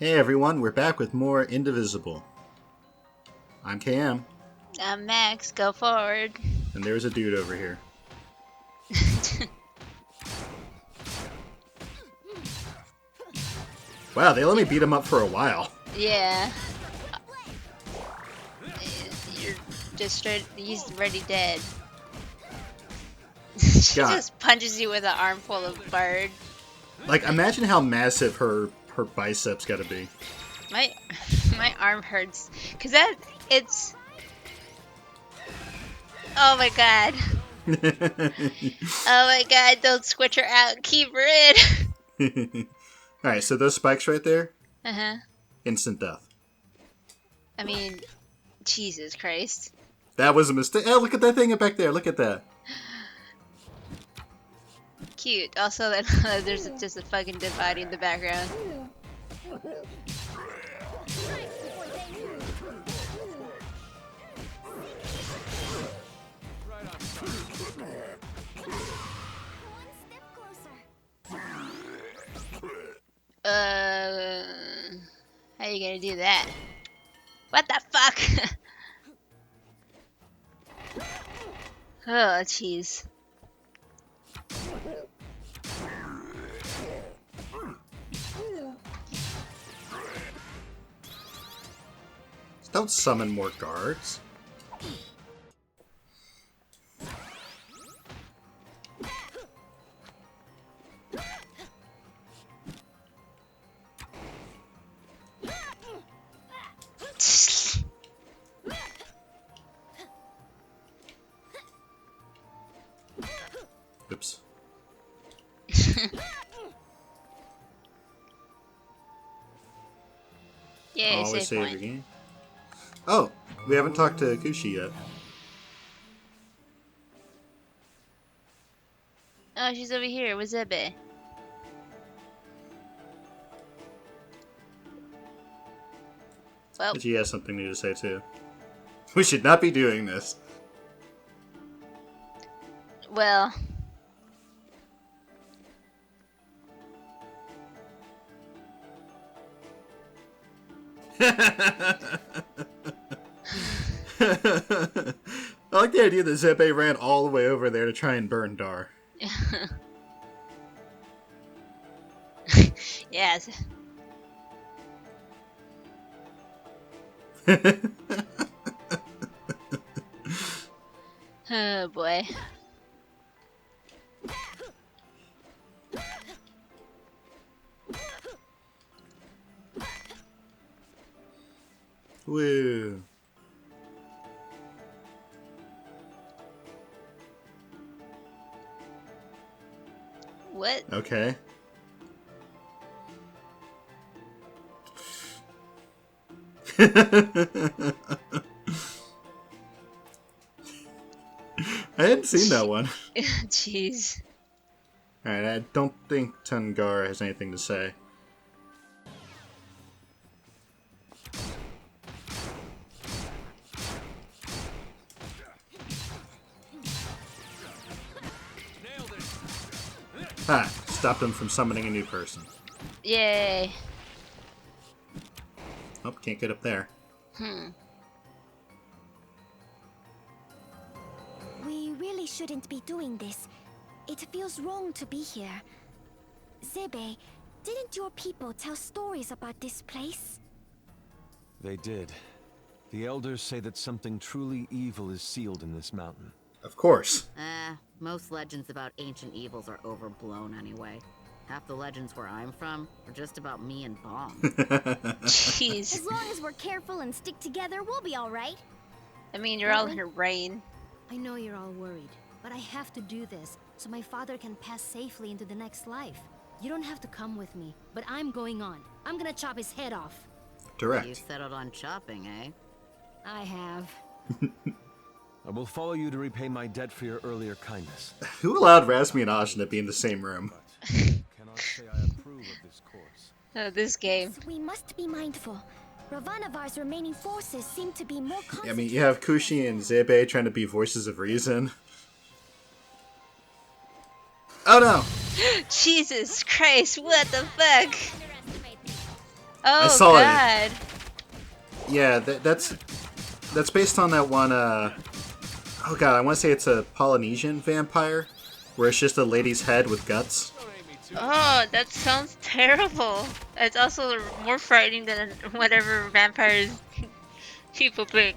Hey everyone, we're back with more Indivisible. I'm KM, I'm Max, go forward. and there's a dude over here. Wow, they let me beat him up for a while. Yeah. You're just straight, he's already dead. She God. just punches you with an armful of bird. Like, imagine how massive her biceps gotta be. My arm hurts. Cause it's... Oh my god. Oh my god, don't switch her out, keep her in. Alright, so those spikes right there, Uh-huh. instant death. I mean, Jesus Christ. That was a mistake. Oh, look at that thing back there, look at that. Cute. Also, there's just a fucking dead body in the background. How you gonna do that? What the fuck? Oh, jeez. Don't summon more guards. Oops. Yeah, Always save save your game. Oh, we haven't talked to Kushi yet. Oh, she's over here. What's up, babe? Well, But she has something new to say too. We should not be doing this. well. I like the idea that Zepe ran all the way over there to try and burn Dar. Yes. Oh boy. Woo. What? Okay. I hadn't seen that one. Jeez. Alright, I don't think Tungar has anything to say. Ah, stopped him from summoning a new person. Yay. Oh, can't get up there. We really shouldn't be doing this. It feels wrong to be here. Zebe, didn't your people tell stories about this place? They did. The elders say that something truly evil is sealed in this mountain. Of course. Most legends about ancient evils are overblown anyway. Half the legends where I'm from are just about me and Bomb. Jeez. As long as we're careful and stick together, we'll be all right. I mean, you're all in her brain. I know you're all worried, but I have to do this so my father can pass safely into the next life. You don't have to come with me, but I'm going on. I'm gonna chop his head off. You Direct. settled on chopping, eh? I have. I will follow you to repay my debt for your earlier kindness. Who allowed Rasmi and Ajna to be in the same room? Cannot say I approve of this course. Oh, this game. Yes, we must be mindful. Ravanavar's remaining forces seem to be more concentrated. I mean, you have Kushi and Zebe trying to be voices of reason. Oh no! Jesus Christ, what the fuck? Oh, saw it. God. Yeah, that's based on that one. Oh god, I want to say it's a Polynesian vampire, where it's just a lady's head with guts. Oh, that sounds terrible. It's also more frightening than whatever vampires people think.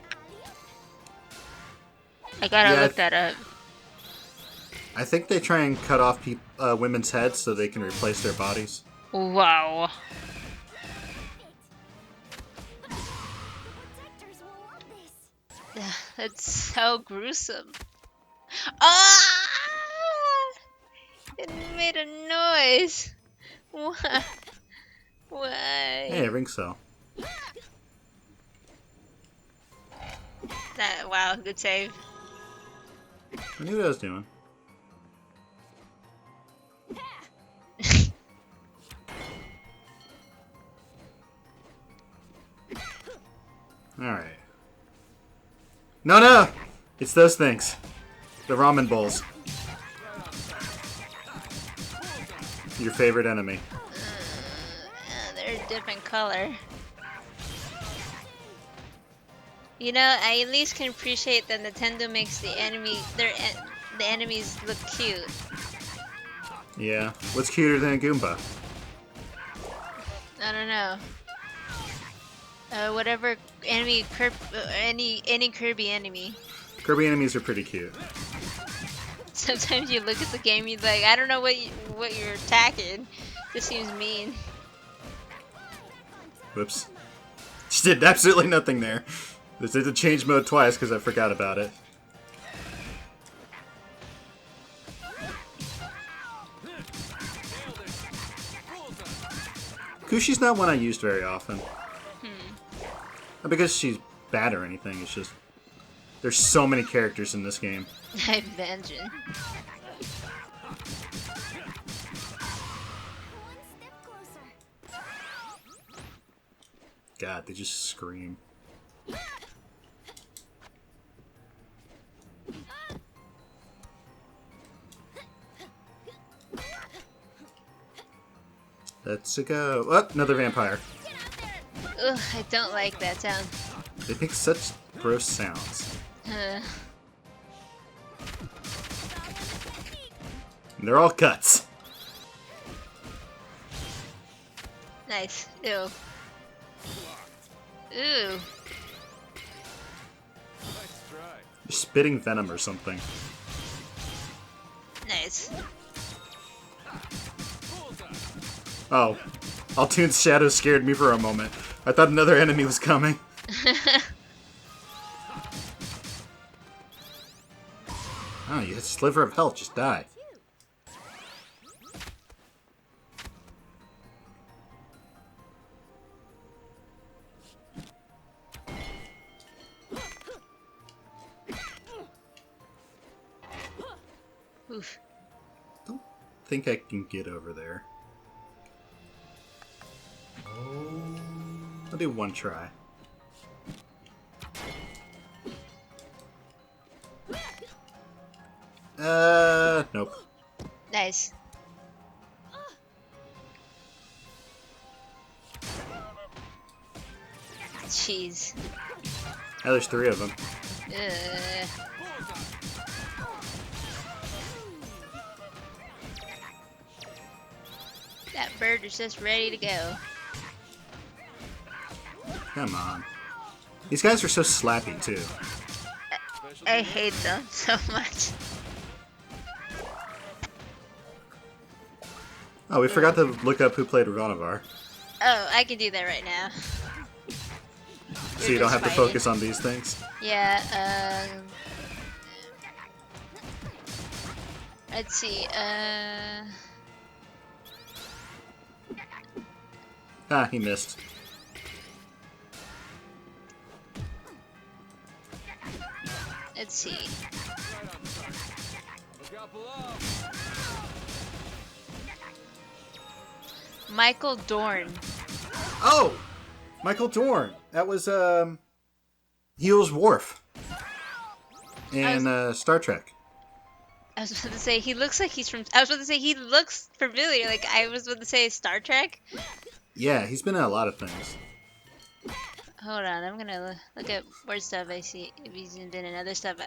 I gotta Yeah, look that up. I think they try and cut off women's heads so they can replace their bodies. Wow. Protectors will love this. That's so gruesome. Ah! It made a noise. Why? Why? Hey, a ring cell. Wow, good save. I knew what I was doing. Alright. No! It's those things. The ramen bowls. Your favorite enemy. They're a different color. You know, I at least can appreciate that Nintendo makes the enemies look cute. Yeah. What's cuter than a Goomba? I don't know. Whatever enemy, any Kirby enemy. Kirby enemies are pretty cute. Sometimes you look at the game, you're like, I don't know what you're attacking. This seems mean. Whoops. She did absolutely nothing there. This did to change mode twice because I forgot about it. Kushi's not one I used very often. Not because she's bad or anything, it's just... There's so many characters in this game. I imagine. One step closer. God, they just scream. Let's go. Oh, another vampire. Ugh, I don't like that sound. They make such gross sounds. Uh, And they're all guts. nice. Ew. Ooh. You're spitting venom or something. Nice. Oh. Altoon's shadow scared me for a moment. I thought another enemy was coming. Oh, you had a sliver of health. Just die. Oof. Don't think I can get over there. I'll do one try. Nope. Nice. Jeez. Now there's 3 of them. That bird is just ready to go. Come on. These guys are so slappy, too. I hate them so much. Oh, we forgot to look up who played Ivanovar. Oh, I can do that right now. So you don't have to focus on these things? Yeah, let's see, Ah, he missed. let's see. Michael Dorn. Oh! Michael Dorn. That was, Heels Worf. In, Star Trek. I was about to say, he looks like he's from... I was about to say, he looks familiar. Like, I was about to say Star Trek. Yeah, he's been in a lot of things. Hold on, I'm gonna look at more stuff I see. If he's been in other stuff.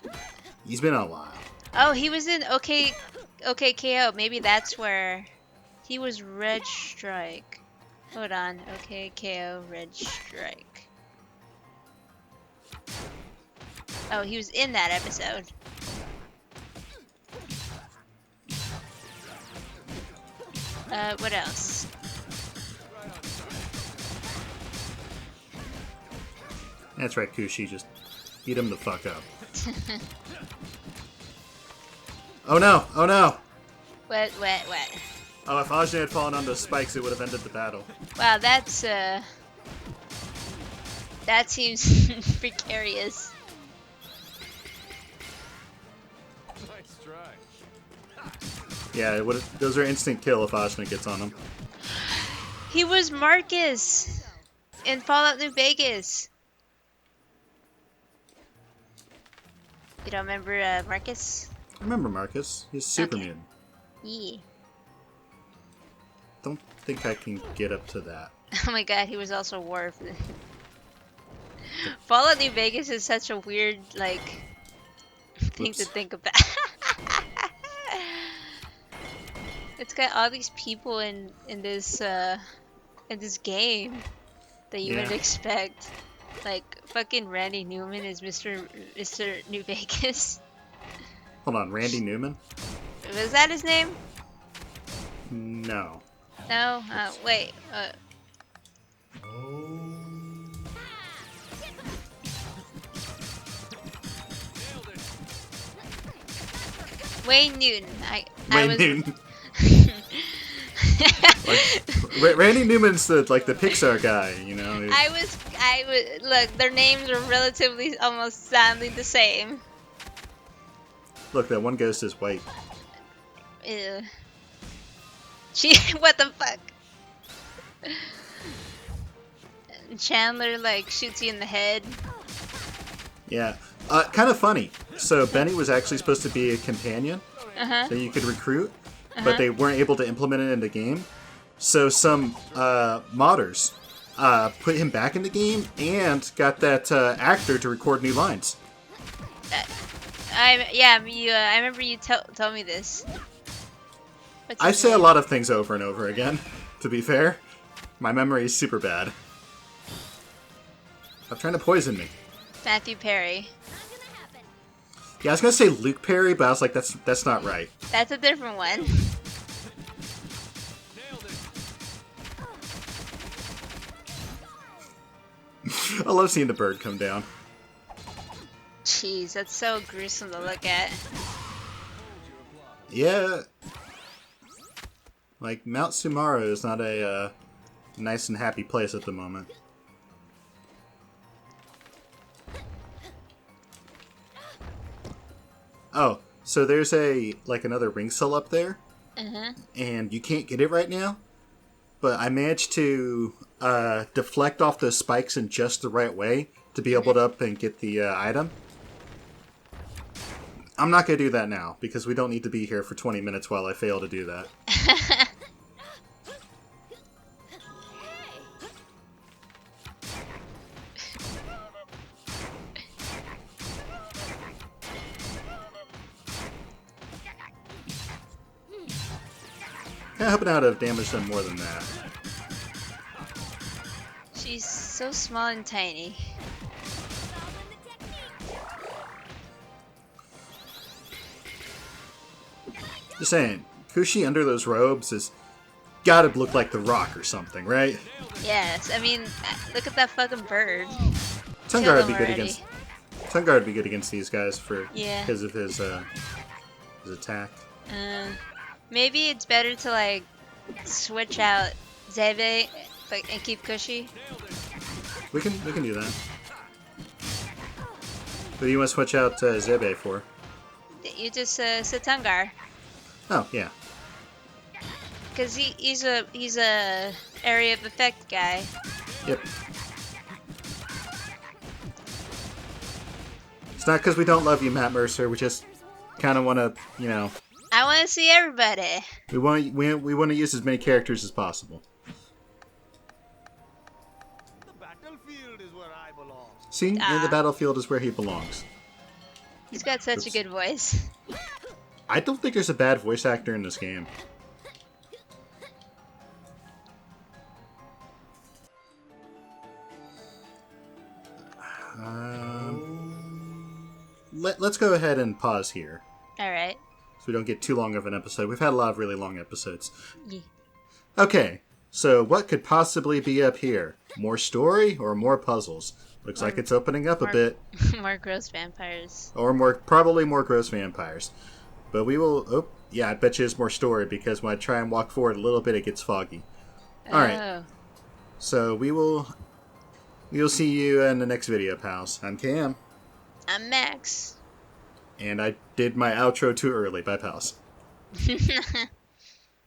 He's been in a lot. Oh, he was in OK KO. Maybe that's where he was. Red Strike. Hold on, OK KO Red Strike. Oh, he was in that episode. What else? That's right, Kushi. Just beat him the fuck up. Oh no! Oh no! What? Oh, if Ajna had fallen on those spikes, it would have ended the battle. Wow, that seems precarious. Nice try. Yeah, it would. Those are instant kill if Ajna gets on him. He was Marcus in Fallout New Vegas. You don't remember Marcus? I remember Marcus. He's super Okay. mutant. Yeah. Don't think I can get up to that. Oh my god, he was also Worf. Fallout New Vegas is such a weird, like, thing to Whoops. think about. It's got all these people in this game that you wouldn't Yeah. expect. Like fucking Randy Newman is Mr. New Vegas. Hold on, Randy Newman? Was that his name? No. No. Wait. Wayne Newton. I Wayne was. Newton. Randy Newman's the Pixar guy, you know. I was. Look, their names are relatively almost sounding the same. Look, that one ghost is white. Ew. She. What the fuck? Chandler like shoots you in the head. Yeah. Kind of funny. So Benny was actually supposed to be a companion Uh-huh. that you could recruit, but they weren't able to implement it in the game. So some modders put him back in the game and got that actor to record new lines. I remember you told me this. What's I his say a name? lot of things over and over again, to be fair. My memory is super bad. Stop trying to poison me. Matthew Perry. Yeah, I was gonna say Luke Perry, but I was like, that's not right. That's a different one. I love seeing the bird come down. Jeez, that's so gruesome to look at. Yeah. Like, Mount Sumaru is not a nice and happy place at the moment. Oh, so there's another ring cell up there, and you can't get it right now, but I managed to deflect off those spikes in just the right way to be able to up and get the item. I'm not going to do that now, because we don't need to be here for 20 minutes while I fail to do that. I hope not have damaged them more than that. She's so small and tiny. Just saying, Kushi under those robes has gotta look like The Rock or something, right? Yes, I mean, look at that fucking bird. Tungar would him be good already. against. Tungar would be good against these guys Yeah. because of his attack. Maybe it's better to like switch out Zebe and keep Cushy. We can do that. What do you want to switch out Zebe for? You just set Tungar. Oh yeah. Cause he's a area of effect guy. Yep. It's not because we don't love you, Matt Mercer. We just kind of want to, I want to see everybody. we want to use as many characters as possible. battlefield is where I belong. See, in the battlefield is where he belongs. He's got such a good voice. I don't think there's a bad voice actor in this game. Let's go ahead and pause here. Alright. So we don't get too long of an episode. We've had a lot of really long episodes. Yeah. Okay, so what could possibly be up here? More story or more puzzles? Looks like it's opening up a bit. More gross vampires. Or probably more gross vampires. But we will... Oh, yeah, I bet you it's more story because when I try and walk forward a little bit, it gets foggy. Alright. So we'll see you in the next video, pals. I'm Cam. I'm Max. And I did my outro too early. Bye, pals.